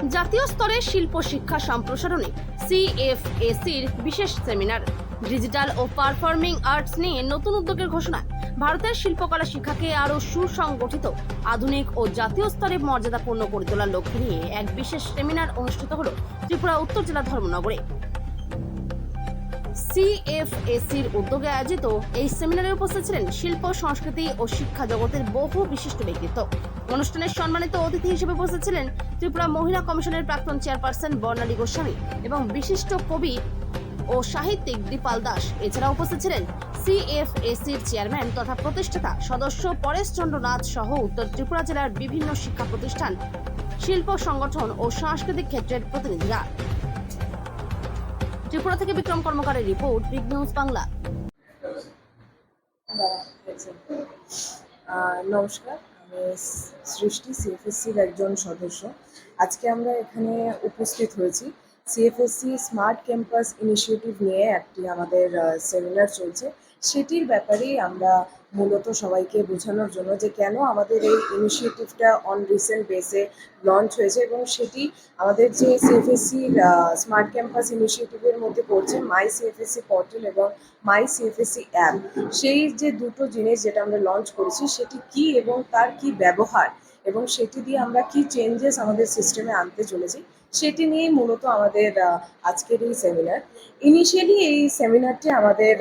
জাতীয় স্তরে শিল্প শিক্ষা সম্প্রসারণে সিএফএসির বিশেষ সেমিনার। ডিজিটাল ও পারফর্মিং আর্টস নিয়ে নতুন উদ্যোগের ঘোষণা। ভারতের শিল্পকলা শিক্ষাকে আরও সুসংগঠিত, আধুনিক ও জাতীয় স্তরে মর্যাদাপূর্ণ করে তোলার লক্ষ্য নিয়ে এক বিশেষ সেমিনার অনুষ্ঠিত হল ত্রিপুরা উত্তর জেলা ধর্মনগরে। সিএফএসির উদ্যোগে আয়োজিত এই সেমিনারে উপস্থিত ছিলেন শিল্প, সংস্কৃতি ও শিক্ষা জগতের বহু বিশিষ্ট ব্যক্তিত্ব। অনুষ্ঠানের সম্মানিত অতিথি হিসেবে উপস্থিত ছিলেন ত্রিপুরা মহিলা কমিশনের প্রাক্তন চেয়ারপারসন বর্ণালী গোস্বামী এবং বিশিষ্ট কবি ও সাহিত্যিক দীপাল দাস। এছাড়া উপস্থিত ছিলেন সিএফএসির চেয়ারম্যান তথা প্রতিষ্ঠাতা সদস্য পরেশ চন্দ্র নাথ সহ উত্তর ত্রিপুরা জেলার বিভিন্ন শিক্ষা প্রতিষ্ঠান, শিল্প সংগঠন ও সাংস্কৃতিক ক্ষেত্রের প্রতিনিধিরা। ত্রিপুরা থেকে বিক্রম কর্মকারের রিপোর্ট, বিগ নিউজ বাংলা। নমস্কার, আমি সৃষ্টি, সিএফএসসির একজন সদস্য। আজকে আমরা এখানে উপস্থিত হয়েছি সিএফএসসি স্মার্ট ক্যাম্পাস ইনিশিয়েটিভ নিয়ে একটি আমাদের সেমিনার চলছে। সেটির ব্যাপারেই আমরা মূলত সবাইকে বোঝানোর জন্য যে কেন আমাদের এই ইনিশিয়েটিভটা অন রিসেন্ট বেসে লঞ্চ হয়েছে এবং সেটি আমাদের যে সিএফএসসির স্মার্ট ক্যাম্পাস ইনিশিয়েটিভের মধ্যে পড়ছে মাই সিএফএসসি পোর্টাল এবং মাই সিএফএসসি অ্যাপ। সেই যে দুটো জিনিস যেটা আমরা লঞ্চ করেছি সেটি কি এবং তার কি ব্যবহার এবং সেটি দিয়ে আমরা কি চেঞ্জেস আমাদের সিস্টেমে আনতে চলেছি সেটি নিয়েই মূলত আমাদের আজকের এই সেমিনার। ইনিশিয়ালি এই সেমিনারটি আমাদের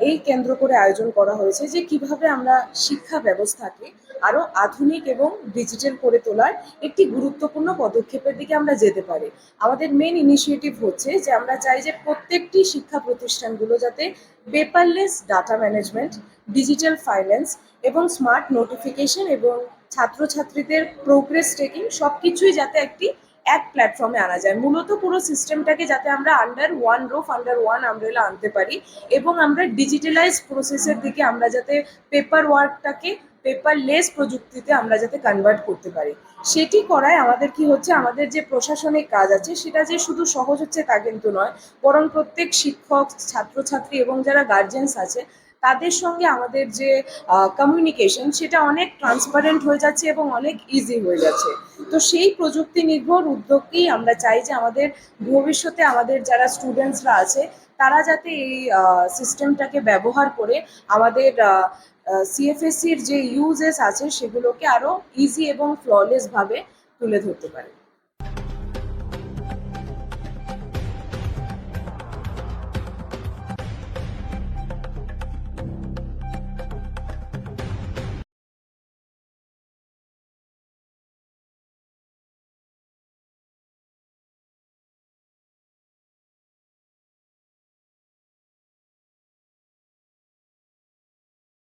এই কেন্দ্র করে আয়োজন করা হয়েছে যে কিভাবে আমরা শিক্ষা ব্যবস্থাকে আরও আধুনিক এবং ডিজিটাল করে তোলার একটি গুরুত্বপূর্ণ পদক্ষেপের দিকে আমরা যেতে পারি। আমাদের মেন ইনিশিয়েটিভ হচ্ছে যে আমরা চাই যে প্রত্যেকটি শিক্ষা প্রতিষ্ঠানগুলো যাতে paperless data management, digital finance এবং স্মার্ট নোটিফিকেশন এবং ছাত্রছাত্রীদের প্রোগ্রেস ট্রেকিং সব কিছুই যাতে এক প্ল্যাটফর্মে আনা যায়। মূলত পুরো সিস্টেমটাকে যাতে আমরা under one roof, under one umbrella আনতে পারি এবং আমরা ডিজিটালাইজ প্রসেসের দিকে আমরা যাতে পেপার ওয়ার্কটাকে পেপারলেস প্রযুক্তিতে আমরা যাতে কনভার্ট করতে পারি। সেটি করায় আমাদের কি হচ্ছে, আমাদের যে প্রশাসনিক কাজ আছে সেটা যে শুধু সহজ হচ্ছে তা কিন্তু নয়, বরং প্রত্যেক শিক্ষক, ছাত্রছাত্রী এবং যারা গার্জিয়ানস আছে তাদের সঙ্গে আমাদের যে কমিউনিকেশন সেটা অনেক ট্রান্সপারেন্ট হয়ে যাচ্ছে এবং অনেক ইজি হয়ে যাচ্ছে। তো সেই প্রযুক্তি নির্ভর উদ্যোগকেই আমরা চাই যে আমাদের ভবিষ্যতে আমাদের যারা স্টুডেন্টসরা আছে তারা যাতে এই সিস্টেমটাকে ব্যবহার করে আমাদের সিএফএসসির যে ইউজেস আছে সেগুলোকে আরও ইজি এবং ফ্ললেসভাবে তুলে ধরতে পারে।